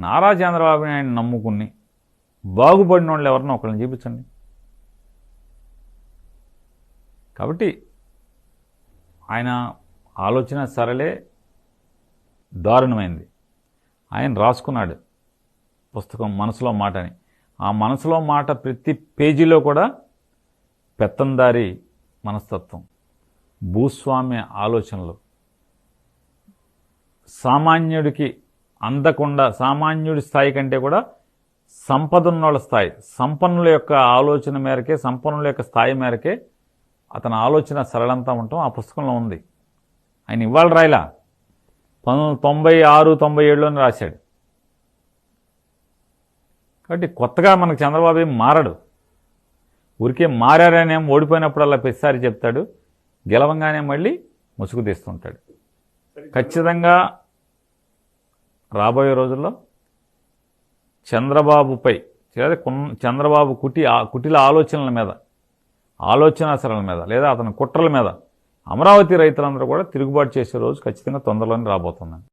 నారా చంద్రబాబు నాయుడు నమ్ముకుని బాగుపడిన వాళ్ళు ఎవరినో ఒకళ్ళని చూపించండి. కాబట్టి ఆయన ఆలోచన సరళే దారుణమైంది. ఆయన రాసుకున్నాడు పుస్తకం మనసులో మాట అని. ఆ మనసులో మాట ప్రతి పేజీలో కూడా పెత్తందారి మనస్తత్వం, భూస్వామ్య ఆలోచనలు, సామాన్యుడికి అందకుండా, సామాన్యుడి స్థాయి కంటే కూడా సంపద ఉన్నోళ్ళ స్థాయి, సంపన్నుల యొక్క ఆలోచన మేరకే, సంపన్నుల యొక్క స్థాయి మేరకే అతని ఆలోచన సరళంతా ఉండటం ఆ పుస్తకంలో ఉంది. ఆయన ఇవాళ రాయలా, 1996, 97లోనే రాశాడు. కాబట్టి కొత్తగా మనకు చంద్రబాబు ఏం మారడు. ఊరికే మారారనేం ఓడిపోయినప్పుడల్లా ప్రతిసారి చెప్తాడు, గెలవంగానే మళ్ళీ ముసుగు తీస్తుంటాడు. ఖచ్చితంగా రాబోయే రోజుల్లో చంద్రబాబుపై, చంద్రబాబు కుటిల ఆలోచనల మీద, ఆలోచన సరళ మీద, లేదా అతని కుట్రల మీద అమరావతి రైతులందరూ కూడా తిరుగుబాటు చేసే రోజు ఖచ్చితంగా తొందరలోనే రాబోతుందండి.